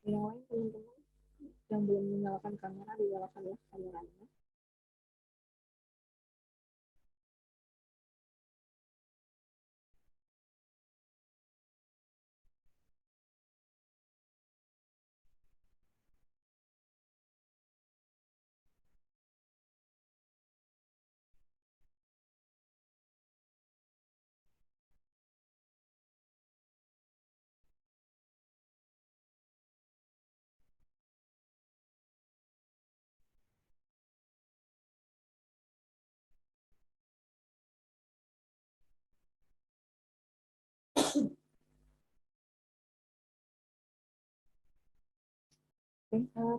Yang lain teman-teman yang belum menyalakan kamera, dinyalakanlah kameranya.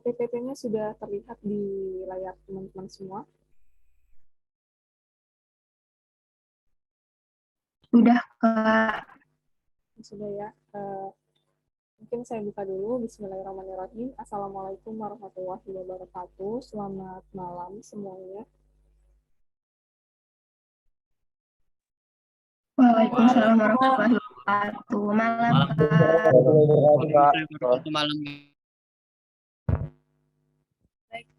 PPT-nya sudah terlihat di layar teman-teman semua. Sudah, Kak. Sudah ya. Mungkin saya buka dulu. Bismillahirrahmanirrahim. Assalamualaikum warahmatullahi wabarakatuh. Selamat malam semuanya. Waalaikumsalam warahmatullahi wabarakatuh. Malam, Kak. Malam. Baik,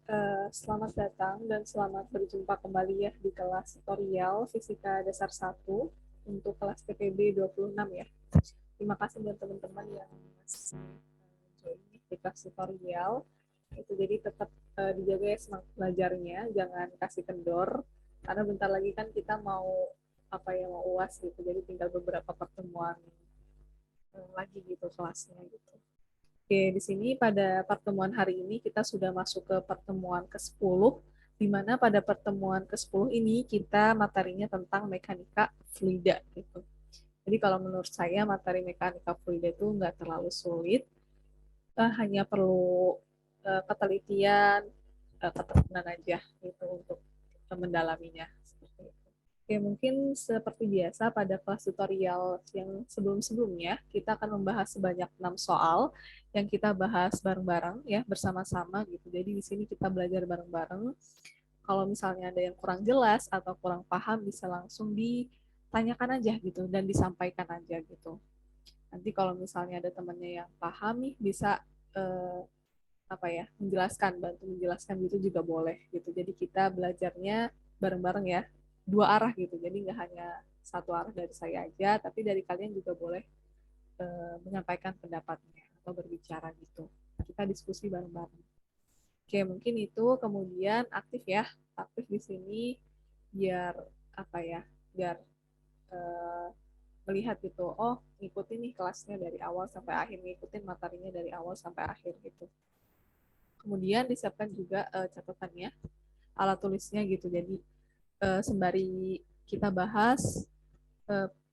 selamat datang dan selamat berjumpa kembali ya di kelas tutorial Fisika Dasar 1 untuk kelas TPB 26 ya. Terima kasih buat teman-teman yang masih join di kelas tutorial. Itu jadi tetap dijaga ya semangat belajarnya, jangan kasih kendor karena bentar lagi kan kita mau mau UAS gitu. Jadi tinggal beberapa pertemuan lagi gitu kelasnya gitu. Oke, di sini pada pertemuan hari ini kita sudah masuk ke pertemuan ke-10, di mana pada pertemuan ke-10 ini kita materinya tentang mekanika fluida gitu. Jadi kalau menurut saya materi mekanika fluida itu nggak terlalu sulit, hanya perlu ketelitian, ketekunan aja gitu untuk mendalaminya. Seperti itu. Oke, mungkin seperti biasa pada kelas tutorial yang sebelum-sebelumnya, kita akan membahas sebanyak 6 soal yang kita bahas bareng-bareng ya, bersama-sama gitu. Jadi di sini kita belajar bareng-bareng. Kalau misalnya ada yang kurang jelas atau kurang paham, bisa langsung ditanyakan aja gitu dan disampaikan aja gitu. Nanti kalau misalnya ada temannya yang paham nih, bisa eh, bantu menjelaskan gitu juga boleh gitu. Jadi kita belajarnya bareng-bareng ya, dua arah gitu. Jadi nggak hanya satu arah dari saya aja, tapi dari kalian juga boleh menyampaikan pendapatnya atau berbicara gitu. Kita diskusi bareng-bareng. Oke, mungkin itu kemudian aktif ya, aktif di sini biar apa ya, biar eh, melihat gitu, oh ngikutin nih kelasnya dari awal sampai akhir, ngikutin materinya dari awal sampai akhir gitu. Kemudian disiapkan juga catatannya, alat tulisnya gitu. Jadi sembari kita bahas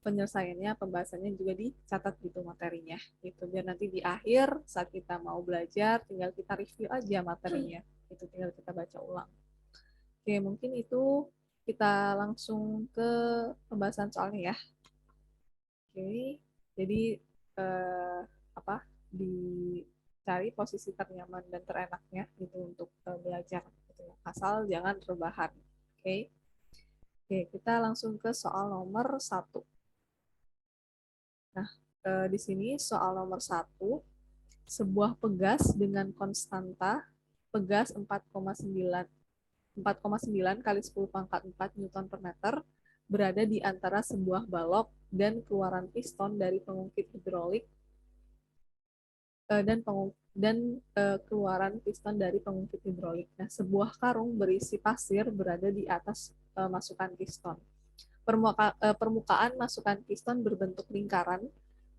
penyelesaiannya, pembahasannya juga dicatat gitu materinya. Gitu. Biar nanti di akhir saat kita mau belajar, tinggal kita review aja materinya. Itu tinggal kita baca ulang. Oke, mungkin itu kita langsung ke pembahasan soalnya ya. Oke, jadi eh, apa dicari posisi ternyaman dan terenaknya gitu untuk belajar gitu ya. Asal jangan rebahan. Oke. Oke, kita langsung ke soal nomor 1. Nah, di sini soal nomor 1, sebuah pegas dengan konstanta pegas 4,9 kali 10 pangkat 4 Newton per meter berada di antara sebuah balok dan keluaran piston dari pengungkit hidrolik keluaran piston dari pengungkit hidrolik. Nah, sebuah karung berisi pasir berada di atas masukan piston. Permukaan masukan piston berbentuk lingkaran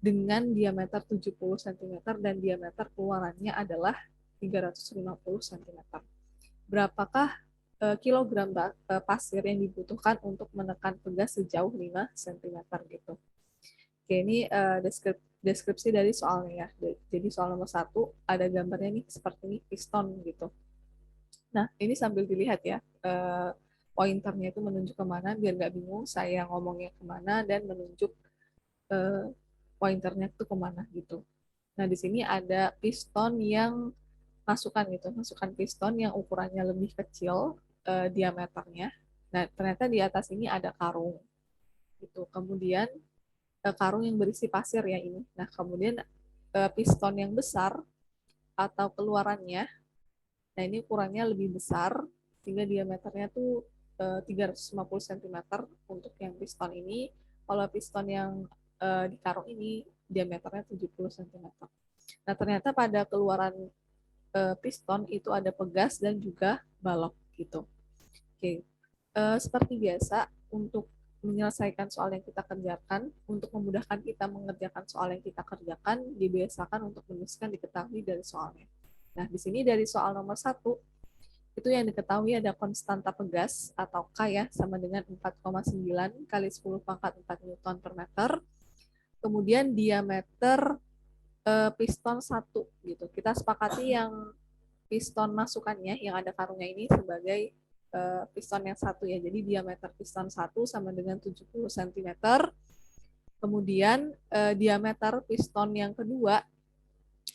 dengan diameter 70 cm dan diameter keluarannya adalah 350 cm. Berapakah kilogram pasir yang dibutuhkan untuk menekan pegas sejauh 5 cm gitu. Oke, ini deskripsi dari soalnya ya. Jadi soal nomor 1 ada gambarnya nih seperti ini piston gitu. Nah, ini sambil dilihat ya, pointernya itu menunjuk kemana biar nggak bingung saya ngomongnya kemana dan menunjuk eh, pointernya itu kemana gitu. Nah, di sini ada piston yang masukan piston yang ukurannya lebih kecil diameternya. Nah, ternyata di atas ini ada karung gitu. Kemudian karung yang berisi pasir ya ini. Nah, kemudian piston yang besar atau keluarannya, nah ini ukurannya lebih besar, sehingga diameternya tuh 350 cm untuk yang piston ini. Kalau piston yang di karung ini diameternya 70 cm. Nah, ternyata pada keluaran piston itu ada pegas dan juga balok gitu. Oke, seperti biasa untuk menyelesaikan soal yang kita kerjakan, untuk memudahkan kita mengerjakan soal yang kita kerjakan, dibiasakan untuk menuliskan diketahui dari soalnya. Nah, di sini dari soal nomor 1, itu yang diketahui ada konstanta pegas atau K ya, sama dengan 4,9 kali 10 pangkat 4 Newton per meter. Kemudian diameter piston 1 gitu. Kita sepakati yang piston masukannya yang ada karungnya ini sebagai piston yang 1 ya. Jadi diameter piston 1 sama dengan 70 cm. Kemudian diameter piston yang kedua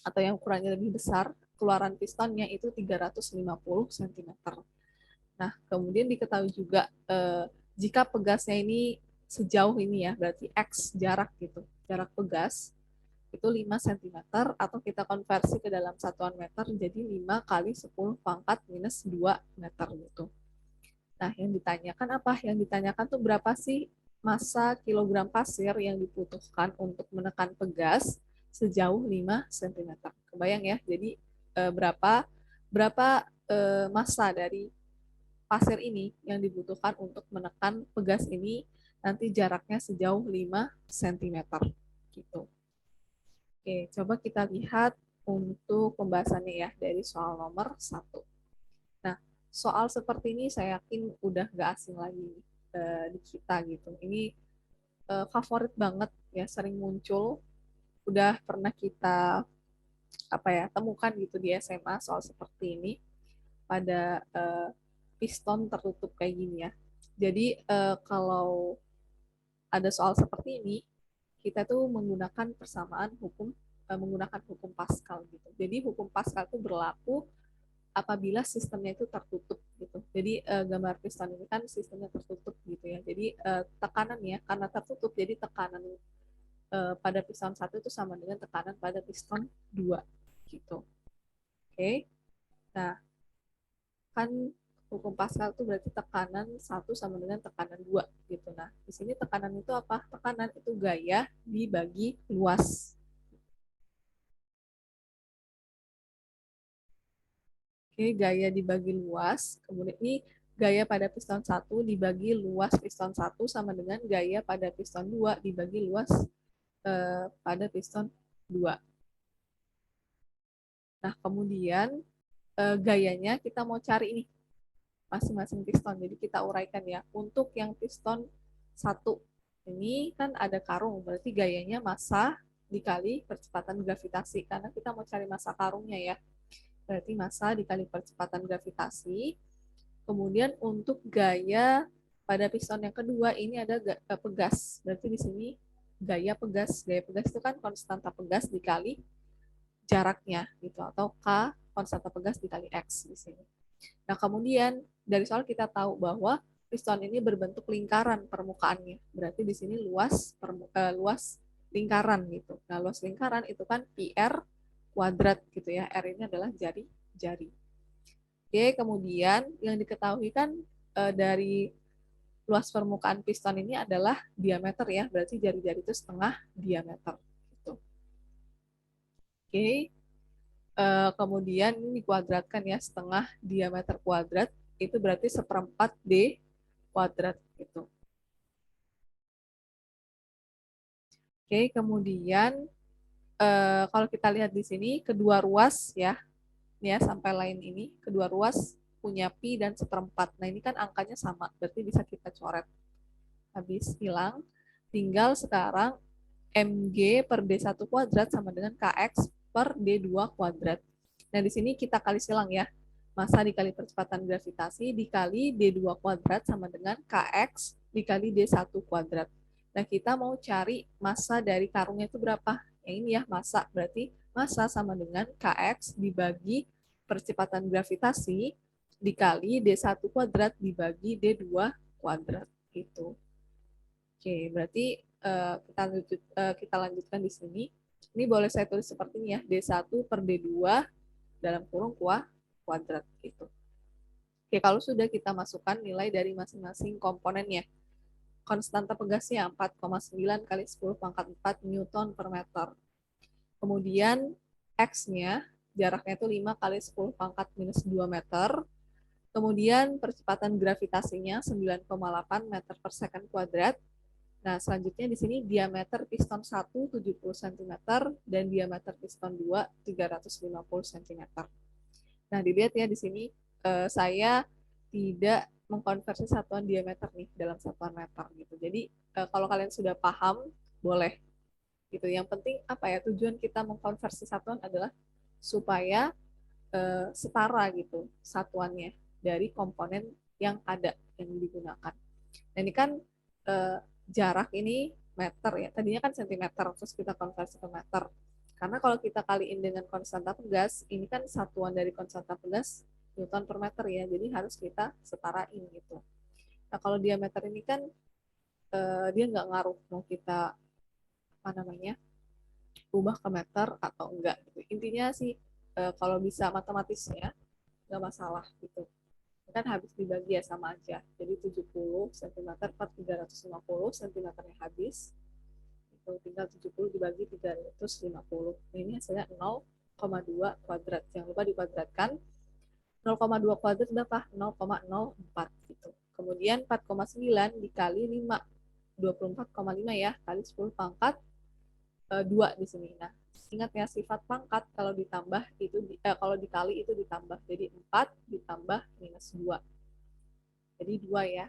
atau yang ukurannya lebih besar, keluaran pistonnya itu 350 cm. Nah, kemudian diketahui juga jika pegasnya ini sejauh ini ya, berarti X jarak gitu. Jarak pegas itu 5 cm atau kita konversi ke dalam satuan meter jadi 5 kali 10 pangkat minus 2 meter gitu. Nah, yang ditanyakan apa? Yang ditanyakan tuh berapa sih massa kilogram pasir yang dibutuhkan untuk menekan pegas sejauh 5 cm. Kebayang ya? Jadi berapa massa dari pasir ini yang dibutuhkan untuk menekan pegas ini nanti jaraknya sejauh 5 cm gitu. Oke, coba kita lihat untuk pembahasannya ya dari soal nomor 1. Nah, soal seperti ini saya yakin udah nggak asing lagi di kita gitu. Ini favorit banget ya, sering muncul, udah pernah kita temukan gitu di SMA soal seperti ini pada piston tertutup kayak gini ya. Jadi kalau ada soal seperti ini, kita tuh menggunakan persamaan hukum menggunakan hukum Pascal gitu. Jadi hukum Pascal itu berlaku apabila sistemnya itu tertutup gitu. Jadi gambar piston ini kan sistemnya tertutup gitu ya. Jadi tekanannya karena tertutup, jadi tekanan pada piston 1 itu sama dengan tekanan pada piston 2 gitu. Oke. Nah, kan hukum Pascal itu berarti tekanan 1 sama dengan tekanan 2 gitu. Nah, di sini tekanan itu apa? Tekanan itu gaya dibagi luas. Oke, gaya dibagi luas. Kemudian ini gaya pada piston 1 dibagi luas piston 1 sama dengan gaya pada piston 2 dibagi luas pada piston 2. Nah, kemudian gayanya kita mau cari ini masing-masing piston. Jadi kita uraikan ya. Untuk yang piston 1 ini kan ada karung, berarti gayanya massa dikali percepatan gravitasi karena kita mau cari massa karungnya ya. Berarti massa dikali percepatan gravitasi. Kemudian untuk gaya pada piston yang kedua ini ada pegas. Berarti di sini gaya pegas. Gaya pegas itu kan konstanta pegas dikali jaraknya gitu, atau K konstanta pegas dikali X di sini. Nah, kemudian dari soal kita tahu bahwa piston ini berbentuk lingkaran permukaannya. Berarti di sini luas lingkaran gitu. Nah, luas lingkaran itu kan PR kuadrat gitu ya. R ini adalah jari-jari. Oke, kemudian yang diketahui kan dari luas permukaan piston ini adalah diameter ya, berarti jari-jari itu setengah diameter. Gitu. Oke, kemudian ini dikuadratkan ya, setengah diameter kuadrat, itu berarti 1/4 D kuadrat. Gitu. Oke, kemudian kalau kita lihat di sini, kedua ruas ya sampai lain ini, kedua ruas punya pi dan 1/4. Nah, ini kan angkanya sama, berarti bisa kita coret. Habis hilang, tinggal sekarang mg per d1 kuadrat sama dengan kx per d2 kuadrat. Nah, di sini kita kali silang ya. Massa dikali percepatan gravitasi dikali d2 kuadrat sama dengan kx dikali d1 kuadrat. Nah, kita mau cari massa dari karungnya itu berapa? Yang ini ya, massa. Berarti massa sama dengan kx dibagi percepatan gravitasi dikali D1 kuadrat dibagi D2 kuadrat gitu. Oke, berarti kita lanjutkan di sini. Ini boleh saya tulis seperti ini ya, D1 per D2 dalam kurung kuadrat gitu. Oke, kalau sudah kita masukkan nilai dari masing-masing komponennya. Konstanta pegasnya 4,9 kali 10 pangkat 4 Newton per meter. Kemudian X-nya, jaraknya itu 5 kali 10 pangkat minus 2 meter. Kemudian percepatan gravitasinya 9,8 meter per second kuadrat. Nah, selanjutnya di sini diameter piston 1 70 cm dan diameter piston 2 350 cm. Nah, dilihat ya di sini saya tidak mengkonversi satuan diameter nih dalam satuan meter gitu. Jadi kalau kalian sudah paham boleh gitu. Yang penting apa ya, tujuan kita mengkonversi satuan adalah supaya setara gitu satuannya dari komponen yang ada yang digunakan. Nah, ini kan jarak ini meter ya. Tadinya kan sentimeter, terus kita konversi ke meter. Karena kalau kita kaliin dengan konstanta pegas, ini kan satuan dari konstanta pegas Newton per meter ya. Jadi harus kita setarain gitu. Nah, kalau diameter ini kan dia nggak ngaruh mau kita apa namanya ubah ke meter atau enggak gitu. Intinya sih kalau bisa matematisnya nggak masalah gitu. Kan habis dibagi ya sama aja. Jadi 70 cm per 350 cm yang habis. Itu tinggal 70 dibagi 350. Nah, ini hasilnya 0,2 kuadrat. Jangan lupa dikuadratkan. 0,2 kuadrat berapa? 0,04 gitu. Kemudian 4,9 dikali 5. 24,5 ya, kali 10 pangkat 2 di sini. Nah, ingat ya sifat pangkat kalau ditambah itu kalau dikali itu ditambah. Jadi 4 ditambah minus 2. Jadi 2 ya.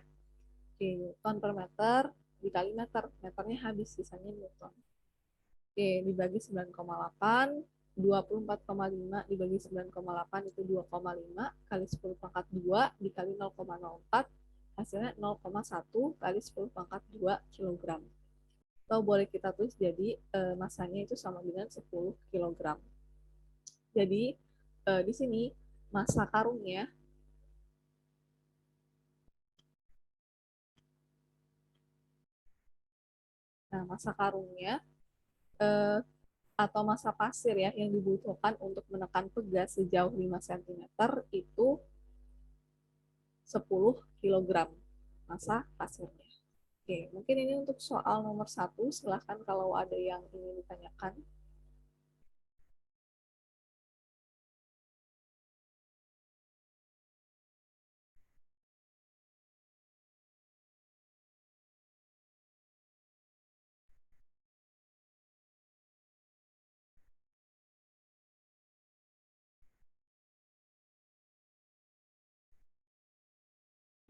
Oke, Newton per meter dikali meter. Meternya habis, sisanya Newton. Oke, dibagi 9,8. 24,5 dibagi 9,8 itu 2,5 kali 10 pangkat 2 dikali 0,04 hasilnya 0,1 kali 10 pangkat 2 kg. Atau boleh kita tulis jadi masanya itu sama dengan 10 kg. Jadi di sini massa karungnya massa karungnya atau massa pasir ya yang dibutuhkan untuk menekan pegas sejauh 5 cm itu 10 kg massa pasirnya. Oke, mungkin ini untuk soal nomor 1. Silahkan kalau ada yang ingin ditanyakan.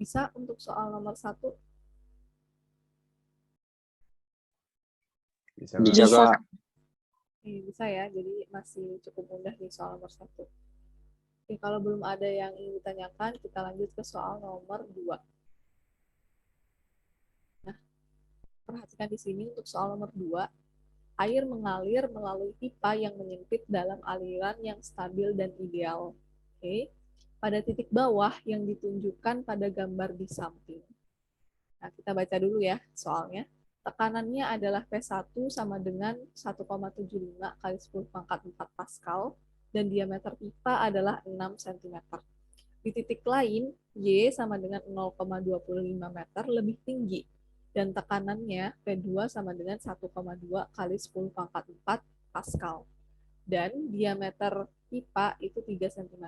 Bisa untuk soal nomor 1? Bisa, Kak. Bisa ya, jadi masih cukup mudah di soal nomor 1. Oke, kalau belum ada yang ingin ditanyakan, kita lanjut ke soal nomor 2. Nah, perhatikan di sini untuk soal nomor 2, air mengalir melalui pipa yang menyempit dalam aliran yang stabil dan ideal. Oke, pada titik bawah yang ditunjukkan pada gambar di samping. Nah, kita baca dulu ya soalnya. Tekanannya adalah P1 sama dengan 1,75 kali 10 pangkat 4 Pascal dan diameter pipa adalah 6 cm. Di titik lain, Y sama dengan 0,25 meter lebih tinggi dan tekanannya P2 sama dengan 1,2 kali 10 pangkat 4 Pascal. Dan diameter pipa itu 3 cm.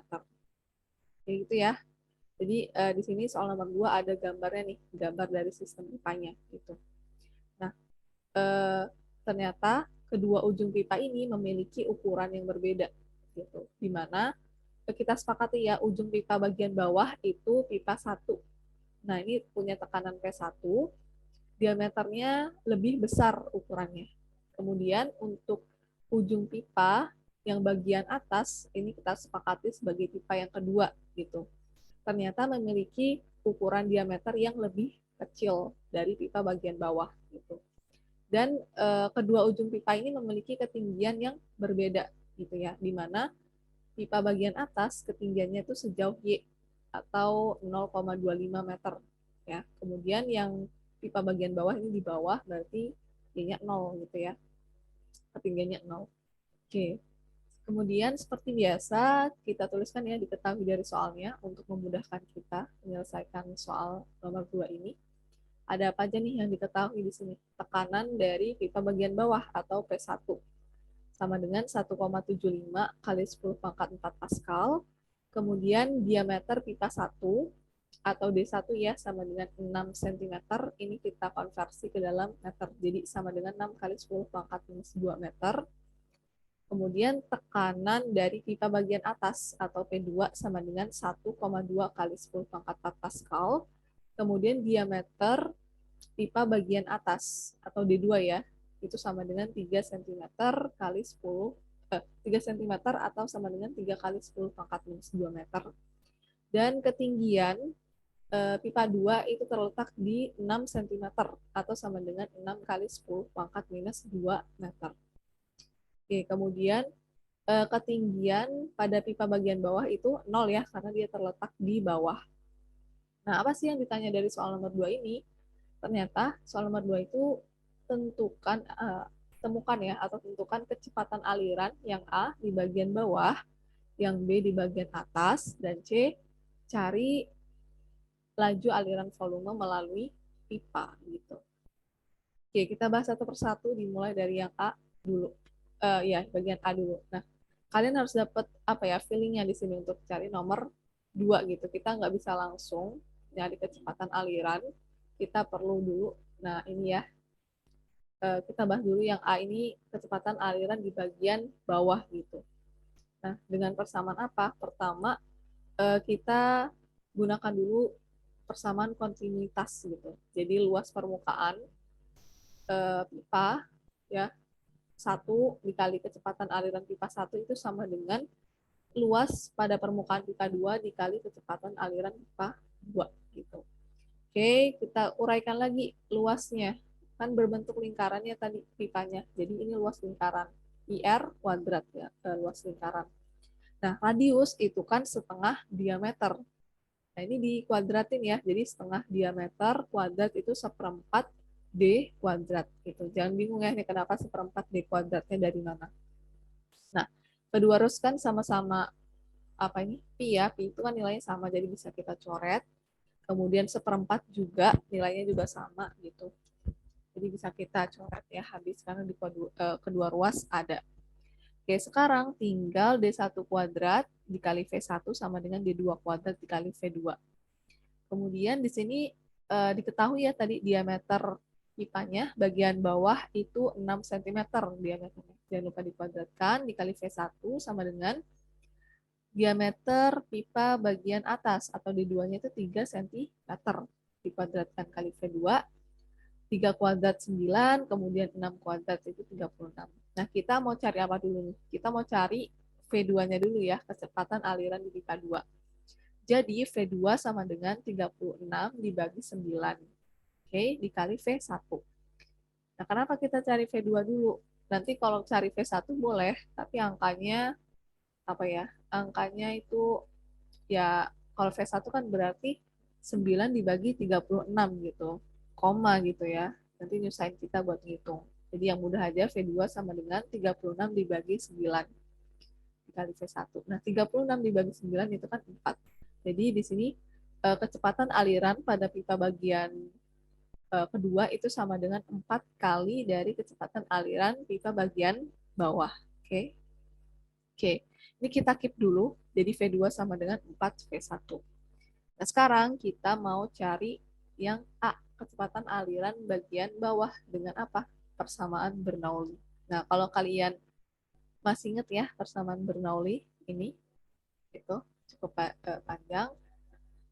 Kayak gitu ya. Jadi di sini soal nomor 2 ada gambarnya nih, gambar dari sistem pipanya gitu. Nah, ternyata kedua ujung pipa ini memiliki ukuran yang berbeda gitu. Di mana kita sepakati ya ujung pipa bagian bawah itu pipa 1. Nah, ini punya tekanan P1, diameternya lebih besar ukurannya. Kemudian untuk ujung pipa yang bagian atas ini kita sepakati sebagai pipa yang kedua gitu. Ternyata memiliki ukuran diameter yang lebih kecil dari pipa bagian bawah gitu. Dan kedua ujung pipa ini memiliki ketinggian yang berbeda gitu ya, di mana pipa bagian atas ketinggiannya itu sejauh Y atau 0,25 meter ya. Kemudian yang pipa bagian bawah ini di bawah berarti Y-nya 0 gitu ya. Ketinggiannya 0. Oke. Kemudian seperti biasa kita tuliskan ya diketahui dari soalnya untuk memudahkan kita menyelesaikan soal nomor 2 ini. Ada apa aja nih yang diketahui di sini? Tekanan dari pipa bagian bawah atau P1 sama dengan 1,75 kali 10 pangkat 4 Pascal. Kemudian diameter pipa 1 atau D1 ya sama dengan 6 cm. Ini kita konversi ke dalam meter. Jadi sama dengan 6 kali 10 pangkat minus 2 meter. Kemudian tekanan dari pipa bagian atas atau P2 sama dengan 1,2 kali 10 pangkat 4 Pascal. Kemudian diameter pipa bagian atas atau D2 ya, itu sama dengan 3 cm kali 10 3 cm atau sama dengan 3 kali 10 pangkat minus 2 meter. Dan ketinggian pipa 2 itu terletak di 6 cm atau sama dengan 6 kali 10 pangkat minus 2 meter. Oke, kemudian ketinggian pada pipa bagian bawah itu 0 ya, karena dia terletak di bawah. Nah, apa sih yang ditanya dari soal nomor 2 ini? Ternyata soal nomor 2 itu temukan ya, atau tentukan kecepatan aliran yang A di bagian bawah, yang B di bagian atas, dan C, cari laju aliran volume melalui pipa gitu. Oke, kita bahas satu persatu dimulai dari yang A dulu. Ya, bagian A dulu. Nah, kalian harus dapat apa ya feelingnya di sini untuk cari nomor 2 gitu. Kita nggak bisa langsung nyari kecepatan aliran. Kita perlu dulu. Nah, ini ya. Kita bahas dulu yang A ini kecepatan aliran di bagian bawah gitu. Nah, dengan persamaan apa? Pertama, kita gunakan dulu persamaan kontinuitas gitu. Jadi luas permukaan pipa ya 1 dikali kecepatan aliran pipa 1 itu sama dengan luas pada permukaan pipa 2 dikali kecepatan aliran pipa 2 gitu. Oke, kita uraikan lagi luasnya. Kan berbentuk lingkaran ya tadi pipanya. Jadi ini luas lingkaran. IR kuadrat ya, luas lingkaran. Nah, radius itu kan setengah diameter. Nah, ini dikuadratin ya. Jadi setengah diameter kuadrat itu seperempat D kuadrat. Gitu. Jangan bingung ya, ini kenapa seperempat D kuadratnya dari mana. Nah, kedua rus kan sama-sama apa ini? Pi ya. Pi itu kan nilainya sama, jadi bisa kita coret. Kemudian seperempat juga nilainya juga sama gitu. Jadi bisa kita coret ya habis karena di kedua ruas ada. Oke, sekarang tinggal D1 kuadrat dikali V1 sama dengan D2 kuadrat dikali V2. Kemudian di sini diketahui ya tadi diameter pipanya bagian bawah itu 6 cm diameternya. Jangan lupa dikuadratkan dikali V1 sama dengan diameter pipa bagian atas atau D2-nya itu 3 cm dikuadratkan kali V2, 3 kuadrat 9, kemudian 6 kuadrat itu 36. Nah, kita mau cari apa dulu nih? Kita mau cari V2-nya dulu ya, kecepatan aliran di pipa 2. Jadi V2 sama dengan 36 dibagi 9. Oke, dikali V1. Nah, kenapa kita cari V2 dulu? Nanti kalau cari V1 boleh, tapi angkanya apa ya? Angkanya itu ya kalau V1 kan berarti 9 dibagi 36 gitu. Koma gitu ya. Nanti nyusahin kita buat ngitung. Jadi yang mudah aja V2 sama dengan 36 dibagi 9 dikali V1. Nah, 36 dibagi 9 itu kan 4. Jadi di sini kecepatan aliran pada pipa bagian kedua itu sama dengan 4 kali dari kecepatan aliran pipa bagian bawah. Oke. Oke, ini kita keep dulu. Jadi V2 sama dengan 4 V1. Nah, sekarang kita mau cari yang A, kecepatan aliran bagian bawah dengan apa? Persamaan Bernoulli. Nah, kalau kalian masih ingat ya persamaan Bernoulli ini, itu cukup panjang.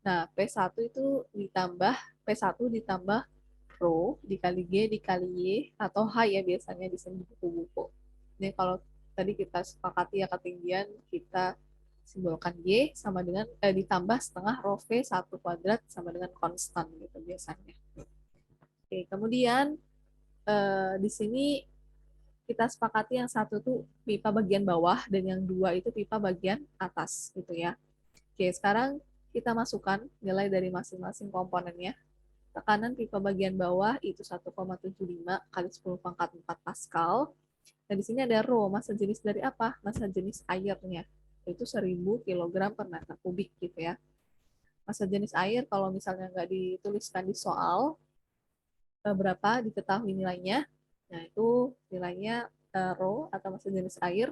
Nah, P1 itu ditambah P1 ditambah rho dikali G dikali Y atau H ya biasanya di sini buku-buku. Ini kalau tadi kita sepakati ya ketinggian kita simbolkan Y sama dengan ditambah setengah rho V1 kuadrat sama dengan konstan gitu biasanya. Oke, kemudian di sini kita sepakati yang satu tuh pipa bagian bawah dan yang dua itu pipa bagian atas gitu ya. Oke, sekarang kita masukkan nilai dari masing-masing komponennya. Tekanan pipa bagian bawah itu 1,75 kali 10 pangkat 4 Pascal. Nah, di sini ada rho, massa jenis dari apa? Massa jenis airnya, yaitu 1000 kg per meter kubik gitu ya. Massa jenis air kalau misalnya nggak dituliskan di soal, berapa diketahui nilainya. Nah, itu nilainya rho atau massa jenis air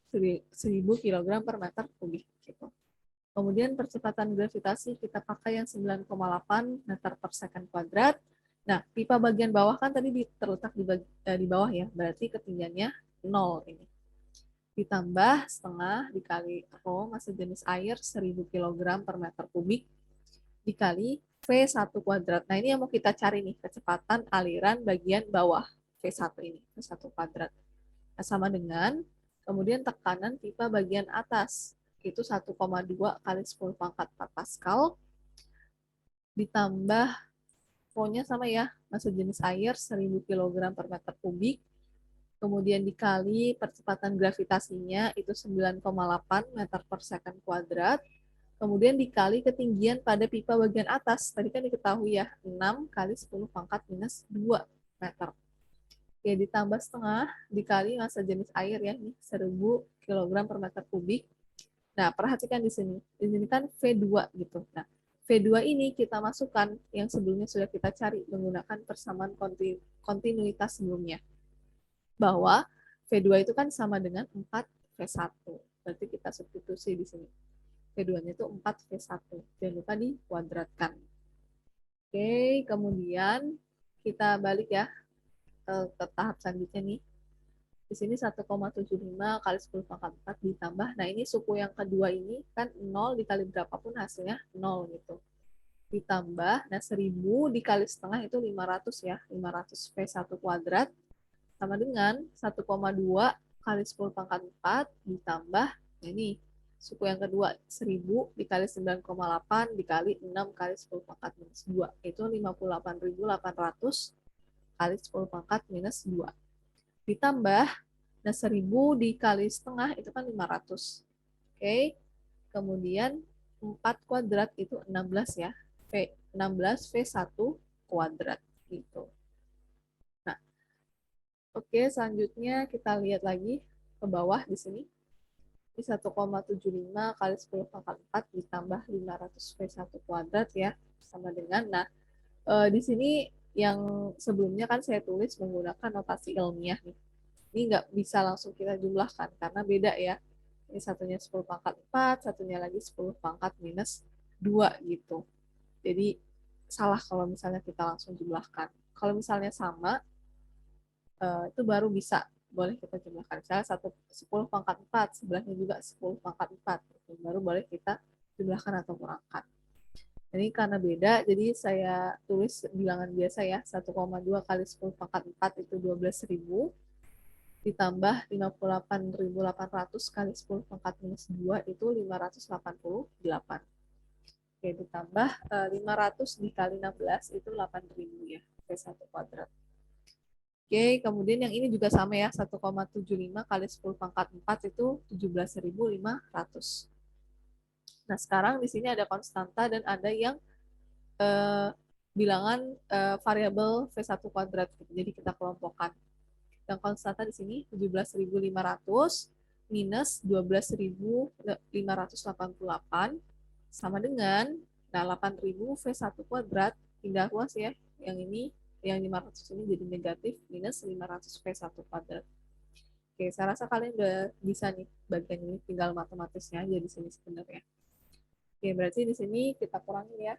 1000 kg per meter kubik gitu. Kemudian percepatan gravitasi kita pakai yang 9,8 meter per second kuadrat. Nah, pipa bagian bawah kan tadi terletak di bawah ya, berarti ketinggiannya 0 ini. Ditambah setengah dikali rho massa jenis air 1000 kg per meter kubik dikali V1 kuadrat. Nah, ini yang mau kita cari nih, kecepatan aliran bagian bawah V1 ini, V1 kuadrat. Nah, sama dengan kemudian tekanan pipa bagian atas itu 1,2 kali 10 pangkat 4 Pascal ditambah V-nya sama ya, massa jenis air 1000 kg per meter kubik, kemudian dikali percepatan gravitasinya itu 9,8 meter per second kuadrat, kemudian dikali ketinggian pada pipa bagian atas, tadi kan diketahui ya, 6 kali 10 pangkat minus 2 meter. Ya, ditambah setengah dikali massa jenis air ya, nih 1000 kg per meter kubik. Nah, perhatikan di sini. Di sini kan V2 gitu. Nah, V2 ini kita masukkan yang sebelumnya sudah kita cari menggunakan persamaan kontinuitas sebelumnya. Bahwa V2 itu kan sama dengan 4 V1. Berarti kita substitusi di sini. V2-nya itu 4 V1. Jangan lupa dikuadratkan. Oke, kemudian kita balik ya ke tahap selanjutnya nih. Di sini 1,75 kali 10 pangkat 4 ditambah. Nah, ini suku yang kedua ini kan 0 dikali berapapun hasilnya 0 gitu. Ditambah, nah 1000 dikali setengah itu 500 ya. 500 V1 kuadrat sama dengan 1,2 kali 10 pangkat 4 ditambah, nah ini suku yang kedua 1000 dikali 9,8 dikali 6 kali 10 pangkat minus 2. Itu 58.800 kali 10 pangkat minus 2. Ditambah, nah 1000 dikali setengah itu kan 500. Oke, kemudian 4 kuadrat itu 16 ya. 16 V1 kuadrat gitu. Nah, oke, selanjutnya kita lihat lagi ke bawah di sini. Di 1,75 kali 10 pangkat 4 ditambah 500 V1 kuadrat ya, sama dengan, nah di sini yang sebelumnya kan saya tulis menggunakan notasi ilmiah nih. Ini nggak bisa langsung kita jumlahkan karena beda ya. Ini satunya 10 pangkat 4, satunya lagi 10 pangkat minus 2 gitu. Jadi salah kalau misalnya kita langsung jumlahkan. Kalau misalnya sama, itu baru bisa boleh kita jumlahkan. Misalnya 10 pangkat 4, sebelahnya juga 10 pangkat 4. Gitu. Baru boleh kita jumlahkan atau kurangkan. Ini karena beda, jadi saya tulis bilangan biasa ya, 1,2 kali 10 pangkat 4 itu 12.000, ditambah 58.800 kali 10 pangkat minus 2 itu 588. Oke, ditambah 500 dikali 16 itu 8.000 ya, V1 kuadrat. Oke, kemudian yang ini juga sama ya, 1,75 kali 10 pangkat 4 itu 17.500. Nah, sekarang di sini ada konstanta dan ada yang bilangan variabel V1 kuadrat. Jadi kita kelompokkan. Yang konstanta di sini 17.500 minus 12.588 sama dengan 8.000 V1 kuadrat, pindah ruas ya. Yang ini, yang 500 ini jadi negatif minus 500 V1 kuadrat. Oke, saya rasa kalian udah bisa nih bagian ini, tinggal matematisnya aja di sini sebenarnya. Oke, berarti di sini kita kurangin ya.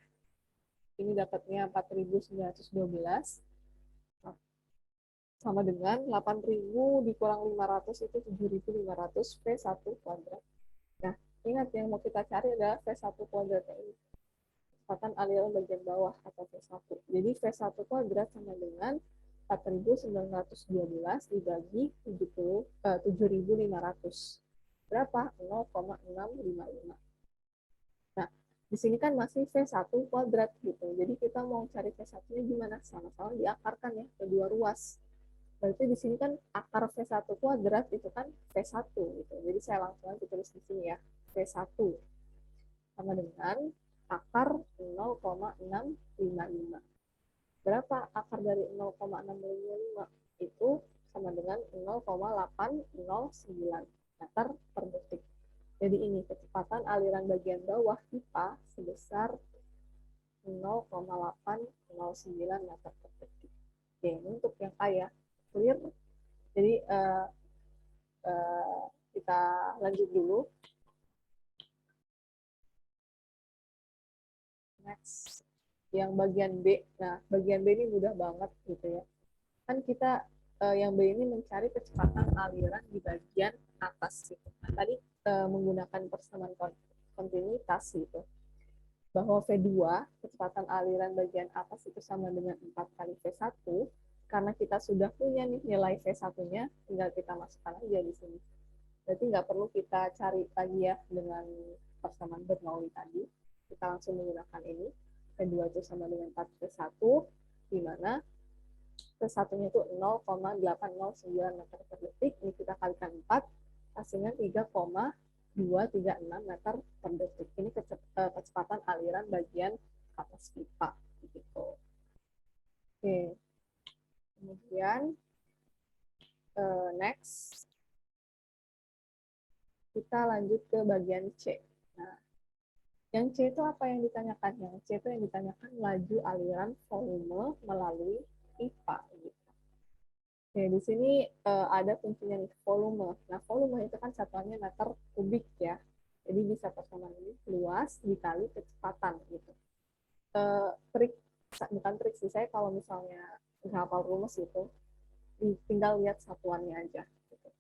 Ini dapatnya 4.912 sama dengan 8.000 dikurang 500 itu 7.500 V1 kuadrat. Nah, ingat yang mau kita cari adalah V1 kuadratnya ini. Kecepatan aliran bagian bawah atau V1. Jadi V1 kuadrat sama dengan 4.912 dibagi 7.500. Berapa? 0,655. Nah, di sini kan masih V1 kuadrat gitu. Jadi kita mau cari V1-nya gimana? Sama-sama diakarkan ya ke dua ruas. Berarti di sini kan akar V1 kuadrat itu kan V1 gitu. Jadi saya langsung aja tulis di sini ya. V1 sama dengan akar 0,655. Berapa akar dari 0,655? Itu sama dengan 0,809 meter per detik. Jadi ini kecepatan aliran bagian bawah pipa sebesar 0,809 meter per detik. Oke, ini untuk yang A ya, clear. Jadi kita lanjut dulu. Next, yang bagian B. Nah, bagian B ini mudah banget gitu ya. Kan kita yang B ini mencari kecepatan aliran di bagian atas gitu. Nah, tadi menggunakan persamaan kontinuitas gitu. Bahwa V2, kecepatan aliran bagian atas itu sama dengan 4 kali V1, karena kita sudah punya nih nilai V1-nya, tinggal kita masukkan aja di sini. Berarti nggak perlu kita cari lagi ya dengan persamaan Bernoulli tadi. Kita langsung menggunakan ini. V2 itu sama dengan 4 V1, di mana V1-nya itu 0,809 meter per detik. Ini kita kalikan 4, hasilnya 3,236 meter per detik. Ini kecepatan aliran bagian atas pipa. Gitu. Oke. Kemudian, next. Kita lanjut ke bagian C. Nah, yang C itu apa yang ditanyakan? Yang C itu yang ditanyakan laju aliran volume melalui pipa. Gitu. Oke, di sini ada fungsinya nih, volume. Nah, volume itu kan satuannya meter kubik ya. Jadi bisa persamaan ini luas dikali kecepatan gitu. Trik, bukan trik sih, saya kalau misalnya nggak hafal rumus itu, tinggal lihat satuannya aja.